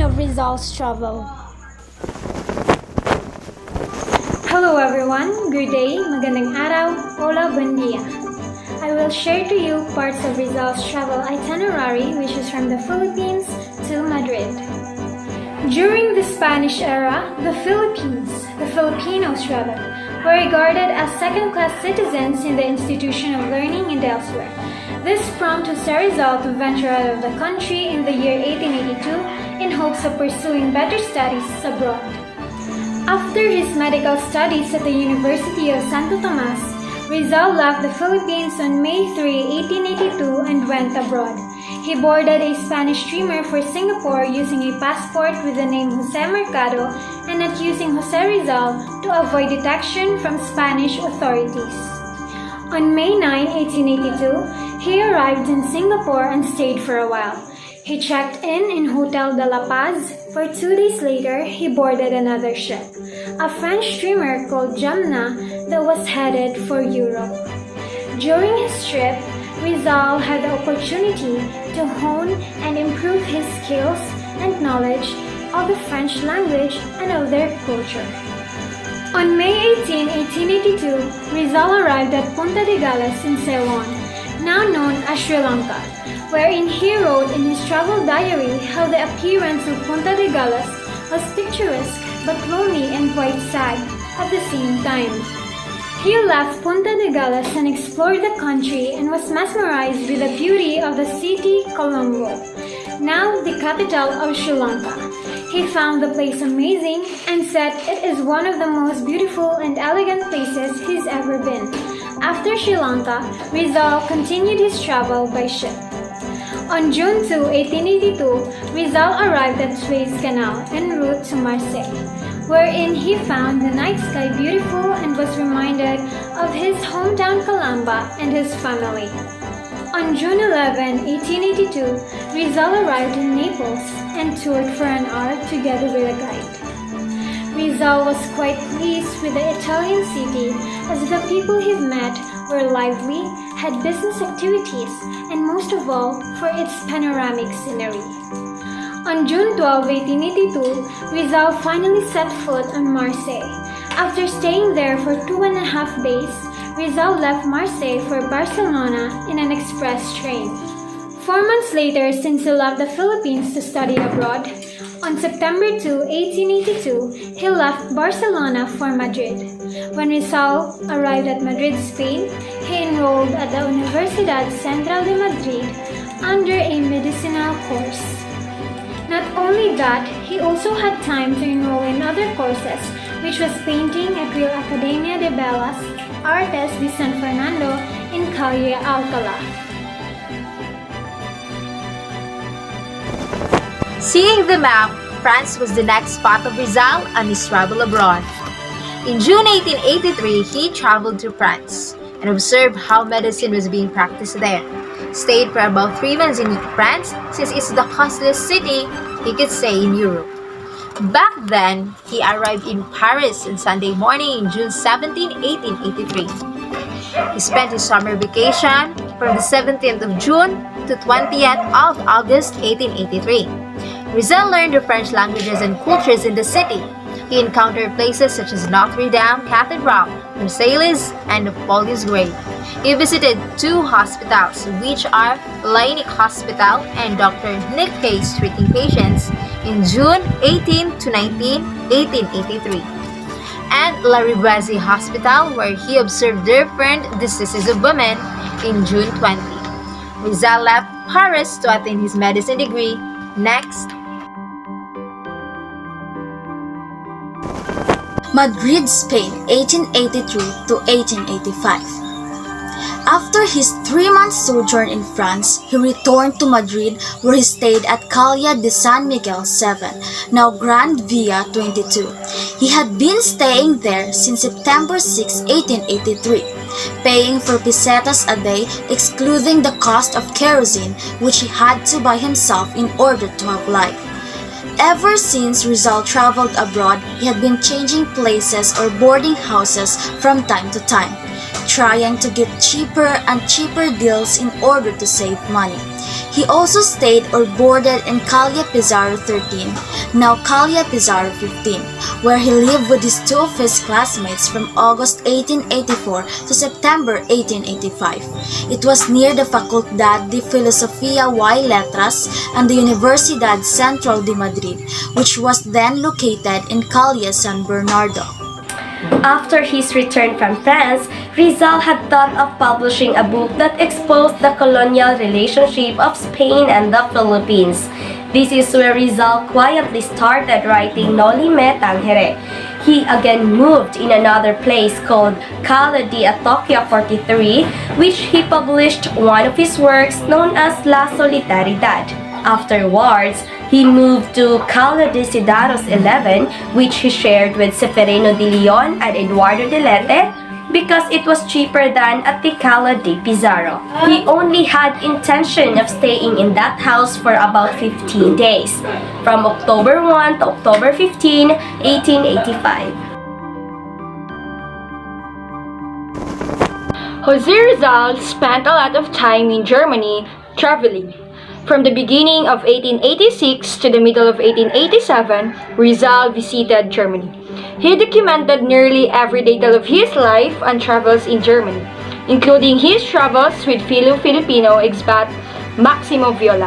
of Rizal's travel. Hello everyone, good day, magandang araw, hola, buen dia. I will share to you parts of Rizal's travel itinerary which is from the Philippines to Madrid. During the Spanish era, the Filipinos rather, were regarded as second-class citizens in the institution of learning and elsewhere. This prompted Rizal to venture out of the country in the year 1882 in hopes of pursuing better studies abroad. After his medical studies at the University of Santo Tomas, Rizal left the Philippines on May 3, 1882 and went abroad. He boarded a Spanish steamer for Singapore using a passport with the name Jose Mercado and not using Jose Rizal to avoid detection from Spanish authorities. On May 9, 1882, he arrived in Singapore and stayed for a while. He checked in Hotel de la Paz. For 2 days later, he boarded another ship, a French steamer called Jemel A that was headed for Europe. During his trip, Rizal had the opportunity to hone and improve his skills and knowledge of the French language and of their culture. On May 18, 1882, Rizal arrived at Punta de Galas in Ceylon, now known as Sri Lanka, wherein he wrote in his travel diary how the appearance of Punta de Galas was picturesque but lonely and quite sad at the same time. He left Punta de Galas and explored the country and was mesmerized with the beauty of the city Colombo, now the capital of Sri Lanka. He found the place amazing and said it is one of the most beautiful and elegant places he's ever been. After Sri Lanka, Rizal continued his travel by ship. On June 2, 1882, Rizal arrived at Suez Canal en route to Marseille, wherein he found the night sky beautiful and was reminded of his hometown Calamba and his family. On June 11, 1882, Rizal arrived in Naples and toured for an hour together with a guide. Rizal was quite pleased with the Italian city as the people he met were lively, had business activities, and most of all, for its panoramic scenery. On June 12, 1882, Rizal finally set foot on Marseille. After staying there for 2.5 days, Rizal left Marseille for Barcelona in an express train. 4 months later, since he left the Philippines to study abroad, on September 2, 1882, he left Barcelona for Madrid. When Rizal arrived at Madrid, Spain, he enrolled at the Universidad Central de Madrid under a medicinal course. Not only that, he also had time to enroll in other courses, which was painting at Real Academia de Bellas Artes de San Fernando in Calle Alcalá. Seeing the map, France was the next spot of Rizal on his travel abroad. In June 1883, he traveled to France and observed how medicine was being practiced there. Stayed for about 3 months in France since it's the costliest city, he could say, in Europe. Back then, he arrived in Paris on Sunday morning in June 17, 1883. He spent his summer vacation from the 17th of June to 20th of August 1883. Rizal learned the French languages and cultures in the city. He encountered places such as Notre Dame Cathedral, Versailles, and the Police Grave. He visited 2 hospitals, which are Lainic Hospital and Dr. Nick Case treating patients in June 18 to 19, 1883, and La Ribesi Hospital, where he observed different diseases of women in June 20. Rizal left Paris to attain his medicine degree. Next, Madrid, Spain, 1883 to 1885. After his 3-month sojourn in France, he returned to Madrid where he stayed at Calle de San Miguel 7, now Grand Via 22. He had been staying there since September 6, 1883, paying for pesetas a day excluding the cost of kerosene which he had to buy himself in order to have life. Ever since Rizal traveled abroad, he had been changing places or boarding houses from time to time. trying to get cheaper and cheaper deals in order to save money. He also stayed or boarded in Calle Pizarro 13, now Calle Pizarro 15, where he lived with his two of his classmates from August 1884 to September 1885. It was near the Facultad de Filosofía y Letras and the Universidad Central de Madrid, which was then located in Calle San Bernardo. After his return from France, Rizal had thought of publishing a book that exposed the colonial relationship of Spain and the Philippines. This is where Rizal quietly started writing Noli Me Tangere. He again moved in another place called Calle de Atoquia 43, which he published one of his works known as La Solidaridad. Afterwards, he moved to Calle de Cidaros 11, which he shared with Seferino de Leon and Eduardo de Lete, because it was cheaper than at the Calle de Pizarro. He only had intention of staying in that house for about 15 days, from October 1 to October 15, 1885. Jose Rizal spent a lot of time in Germany traveling. From the beginning of 1886 to the middle of 1887, Rizal visited Germany. He documented nearly every detail of his life and travels in Germany, including his travels with fellow Filipino expat Maximo Viola,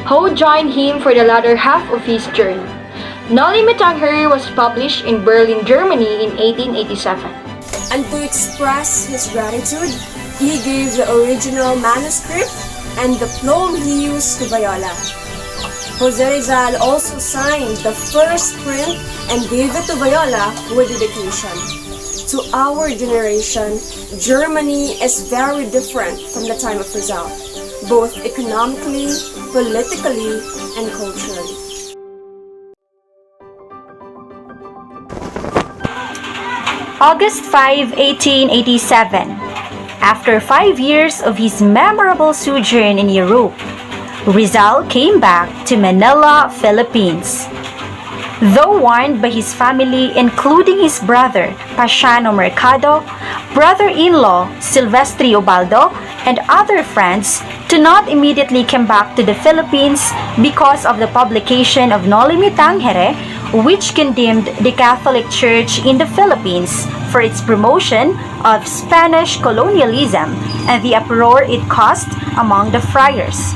who joined him for the latter half of his journey. Noli Me Tangere was published in Berlin, Germany in 1887. And to express his gratitude, he gave the original manuscript and the poem he used to Viola. Jose Rizal also signed the first print and gave it to Viola with dedication. To our generation, Germany is very different from the time of Rizal, both economically, politically, and culturally. August 5, 1887. After 5 years of his memorable sojourn in Europe, Rizal came back to Manila, Philippines. Though warned by his family, including his brother, Pasiano Mercado, brother-in-law, Silvestre Ubaldo, and other friends, to not immediately come back to the Philippines because of the publication of Noli Me Tangere, which condemned the Catholic Church in the Philippines for its promotion of Spanish colonialism and the uproar it caused among the friars.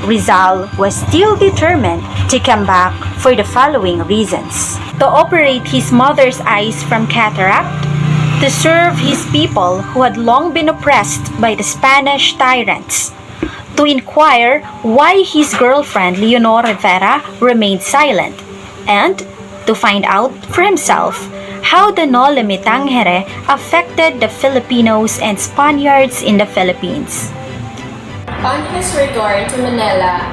Rizal was still determined to come back for the following reasons: to operate his mother's eyes from cataract, to serve his people who had long been oppressed by the Spanish tyrants, to inquire why his girlfriend Leonor Rivera remained silent, and to find out for himself how the Noli Me Tangere affected the Filipinos and Spaniards in the Philippines. On his return to Manila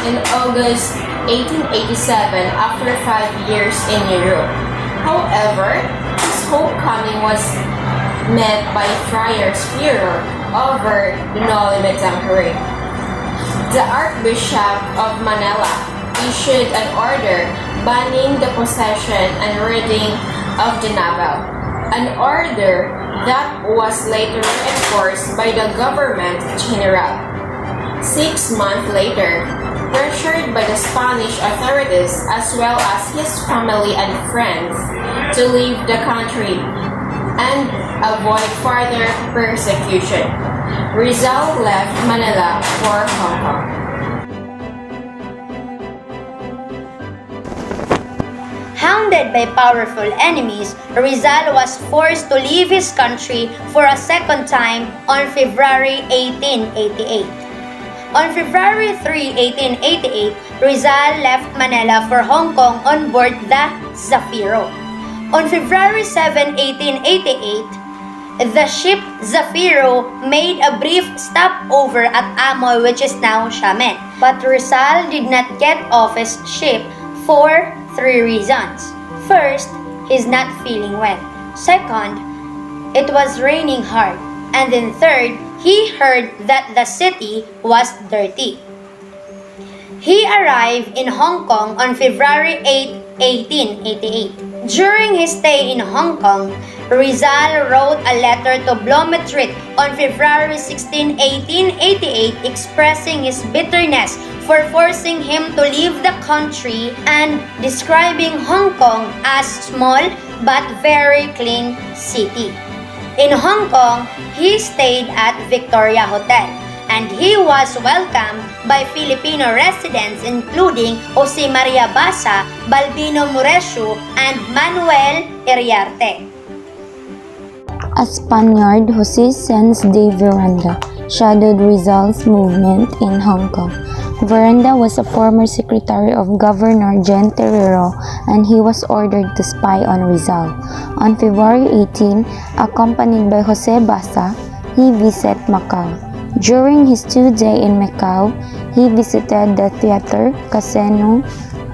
in August 1887 after 5 years in Europe, however, his homecoming was met by friars' furor over the Noli Me Tangere. The Archbishop of Manila issued an order banning the possession and reading of the novel, an order that was later enforced by the government general. 6 months later, pressured by the Spanish authorities as well as his family and friends to leave the country and avoid further persecution, Rizal left Manila for Hong Kong. Hounded by powerful enemies, Rizal was forced to leave his country for a second time on February 1888. On February 3, 1888, Rizal left Manila for Hong Kong on board the Zafiro. On February 7, 1888, the ship Zafiro made a brief stopover at Amoy, which is now Xiamen. But Rizal did not get off his ship for 3 reasons. First, he's not feeling well. Second, it was raining hard. And then third, he heard that the city was dirty. He arrived in Hong Kong on February 8, 1888. During his stay in Hong Kong, Rizal wrote a letter to Blumentritt on February 16, 1888 expressing his bitterness for forcing him to leave the country and describing Hong Kong as small but very clean city. In Hong Kong, he stayed at Victoria Hotel and he was welcomed by Filipino residents including Jose Maria Basa, Balbino Muresio, and Manuel Iriarte. A Spaniard, Jose Sanz de Veranda, shadowed Rizal's movement in Hong Kong. Veranda was a former secretary of Governor Jen Terrero and he was ordered to spy on Rizal. On February 18, accompanied by Jose Basa, he visited Macau. During his 2 days in Macau, he visited the theater, casino,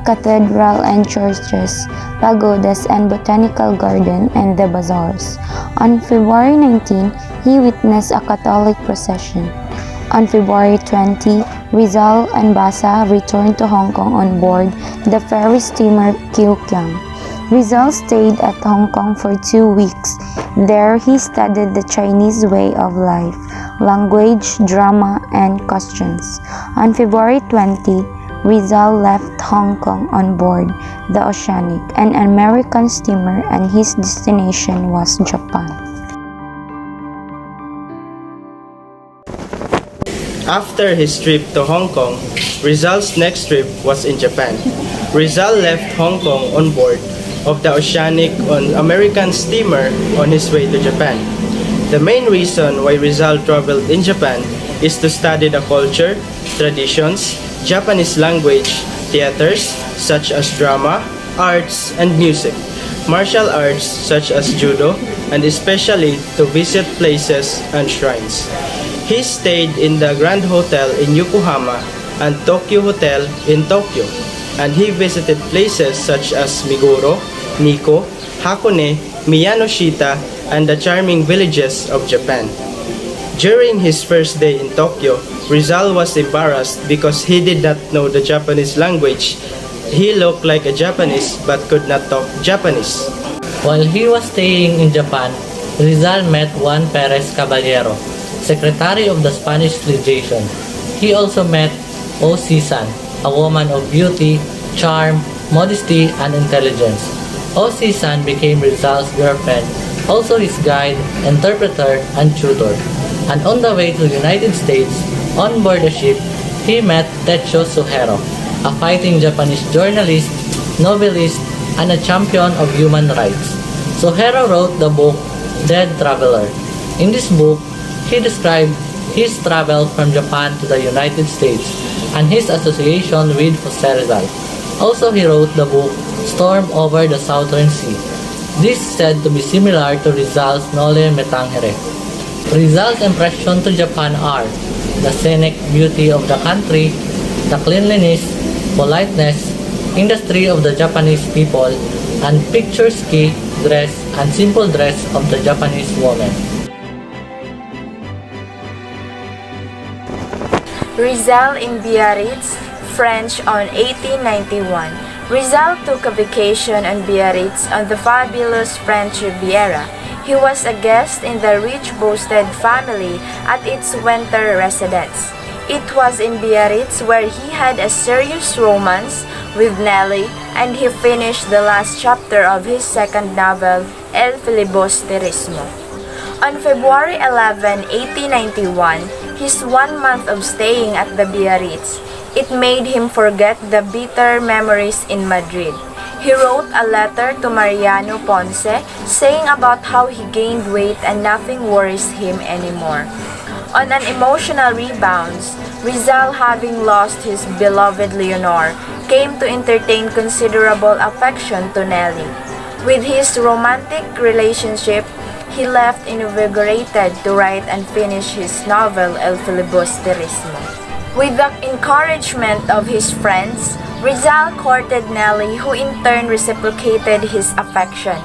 cathedral and churches, pagodas and botanical garden, and the bazaars. On February 19, he witnessed a Catholic procession. On February 20, Rizal and Basa returned to Hong Kong on board the ferry steamer Kiukiang. Rizal stayed at Hong Kong for 2 weeks. There he studied the Chinese way of life, language, drama, and costumes. On February 20, Rizal left Hong Kong on board the Oceanic, an American steamer, and his destination was Japan. After his trip to Hong Kong, Rizal's next trip was in Japan. Rizal left Hong Kong on board of the Oceanic on American steamer on his way to Japan. The main reason why Rizal traveled in Japan is to study the culture, traditions, Japanese language, theaters such as drama, arts, and music, martial arts such as judo, and especially to visit places and shrines. He stayed in the Grand Hotel in Yokohama and Tokyo Hotel in Tokyo, and he visited places such as Meguro, Nikko, Hakone, Miyanoshita, and the charming villages of Japan. During his first day in Tokyo, Rizal was embarrassed because he did not know the Japanese language. He looked like a Japanese but could not talk Japanese. While he was staying in Japan, Rizal met Juan Perez Caballero, Secretary of the Spanish Legation. He also met O. Sisan, a woman of beauty, charm, modesty, and intelligence. O. Sisan became Rizal's girlfriend, also his guide, interpreter, and tutor. And on the way to the United States, on board a ship, he met Techo Suhero, a fighting Japanese journalist, novelist, and a champion of human rights. Suhero wrote the book Dead Traveler. In this book, he described his travel from Japan to the United States and his association with Jose Rizal. Also, he wrote the book Storm Over the Southern Sea. This is said to be similar to Rizal's Noli Me Tangere. Rizal's impression to Japan are the scenic beauty of the country, the cleanliness, politeness, industry of the Japanese people, and picturesque dress and simple dress of the Japanese woman. Rizal in Biarritz, French on 1891. Rizal took a vacation on Biarritz on the fabulous French Riviera. He was a guest in the rich Boasted family at its winter residence. It was in Biarritz where he had a serious romance with Nelly, and he finished the last chapter of his second novel, El Filibusterismo. On February 11, 1891, his 1 month of staying at the Biarritz, it made him forget the bitter memories in Madrid. He wrote a letter to Mariano Ponce saying about how he gained weight and nothing worries him anymore. On an emotional rebound, Rizal, having lost his beloved Leonor, came to entertain considerable affection to Nelly. With his romantic relationship, he left invigorated to write and finish his novel El Filibusterismo. With the encouragement of his friends, Rizal courted Nelly, who in turn reciprocated his affection.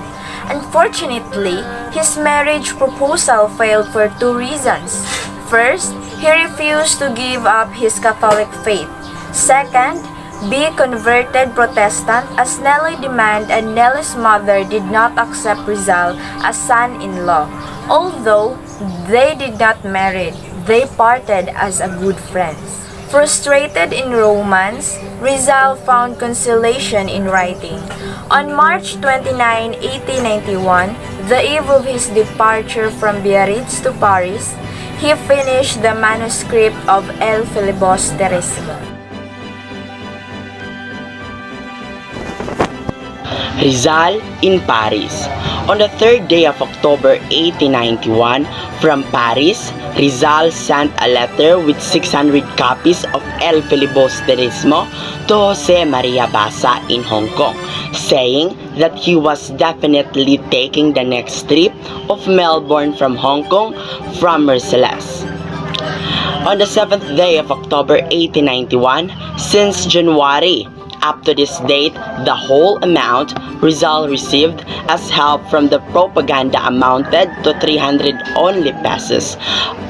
Unfortunately, his marriage proposal failed for 2 reasons. First, he refused to give up his Catholic faith. Second, be converted Protestant as Nelly demanded, and Nelly's mother did not accept Rizal as son-in-law. Although they did not marry, they parted as a good friends. Frustrated in romance, Rizal found consolation in writing. On March 29, 1891, the eve of his departure from Biarritz to Paris, he finished the manuscript of El Filibusterismo. Rizal in Paris. On the third day of October 1891, from Paris, Rizal sent a letter with 600 copies of El Filibusterismo to Jose Maria Basa in Hong Kong, saying that he was definitely taking the next trip of Melbourne from Hong Kong from Mercedes. On the 7th day of October 1891, since January up to this date, the whole amount Rizal received as help from the propaganda amounted to 300 only pesos.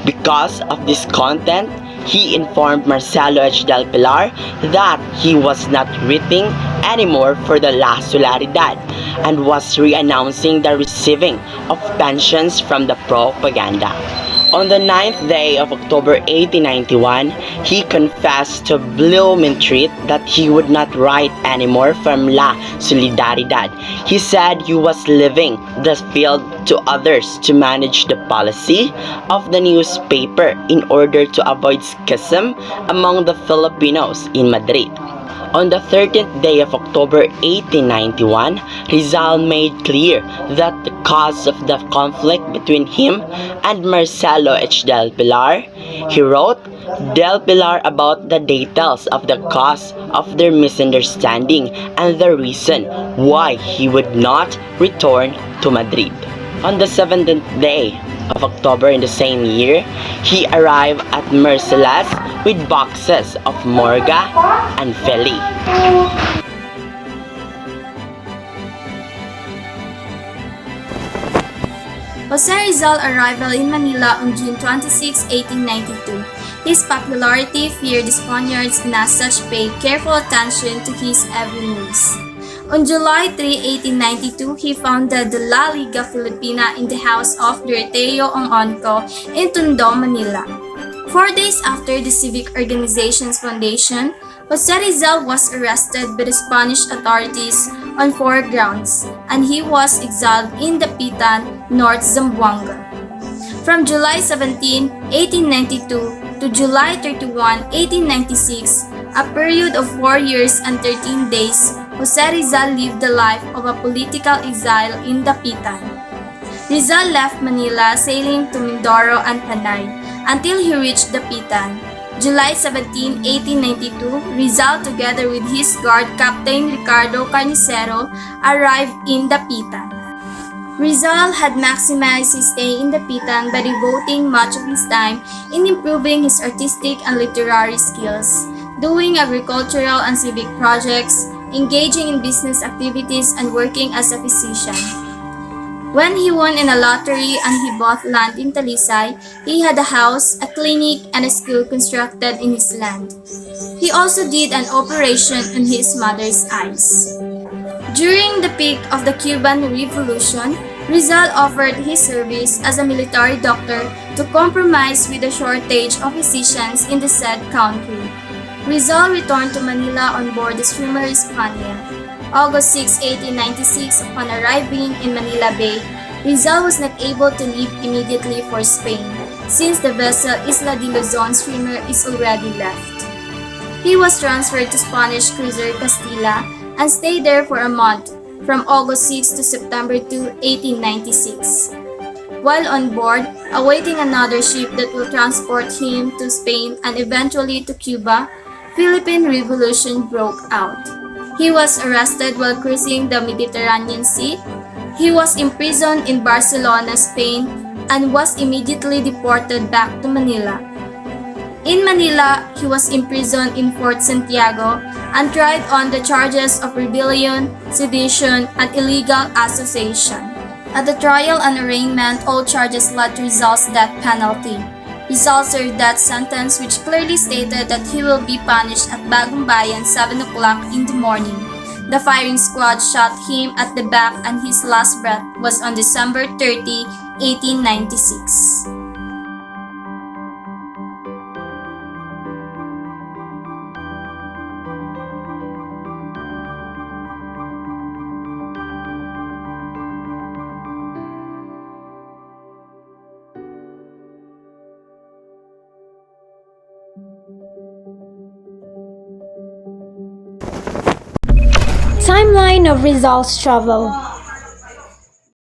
Because of this content, he informed Marcelo H. del Pilar that he was not writing anymore for the La Solidaridad and was re-announcing the receiving of pensions from the propaganda. On the 9th day of October 1891, he confessed to Blumentritt that he would not write anymore from La Solidaridad. He said he was leaving the field to others to manage the policy of the newspaper in order to avoid schism among the Filipinos in Madrid. On the 13th day of October 1891, Rizal made clear that the cause of the conflict between him and Marcelo H. del Pilar, he wrote Del Pilar about the details of the cause of their misunderstanding and the reason why he would not return to Madrid. On the 17th day of October in the same year, he arrived at Mercedes with boxes of morga and feli. Jose Rizal arrival in Manila on June 26, 1892. His popularity feared the Spaniards and as such paid careful attention to his every moves. On July 3, 1892, he founded the La Liga Filipina in the house of Doroteo Ononco in Tondo, Manila. 4 days after the civic organization's foundation, Jose Rizal was arrested by the Spanish authorities on 4 grounds, and he was exiled in Dapitan, North Zamboanga. From July 17, 1892 to July 31, 1896, a period of 4 years and 13 days, Jose Rizal lived the life of a political exile in Dapitan. Rizal left Manila sailing to Mindoro and Panay until he reached Dapitan. July 17, 1892, Rizal together with his guard Captain Ricardo Carnicero arrived in Dapitan. Rizal had maximized his stay in Dapitan by devoting much of his time in improving his artistic and literary skills, doing agricultural and civic projects, engaging in business activities, and working as a physician. When he won in a lottery and he bought land in Talisay, he had a house, a clinic, and a school constructed in his land. He also did an operation on his mother's eyes. During the peak of the Cuban Revolution, Rizal offered his service as a military doctor to compromise with the shortage of physicians in the said country. Rizal returned to Manila on board the steamer Hispania. August 6, 1896, upon arriving in Manila Bay, Rizal was not able to leave immediately for Spain, since the vessel Isla de Luzon steamer is already left. He was transferred to Spanish cruiser Castilla and stayed there for a month, from August 6 to September 2, 1896. While on board, awaiting another ship that will transport him to Spain and eventually to Cuba, Philippine Revolution broke out. He was arrested while cruising the Mediterranean Sea. He was imprisoned in Barcelona, Spain, and was immediately deported back to Manila. In Manila, he was imprisoned in Fort Santiago and tried on the charges of rebellion, sedition, and illegal association. At the trial and arraignment, all charges led to Rizal's death penalty. Rizal served that sentence, which clearly stated that he will be punished at Bagong Bayan 7 o'clock in the morning. The firing squad shot him at the back and his last breath was on December 30, 1896. Timeline of Rizal's travel.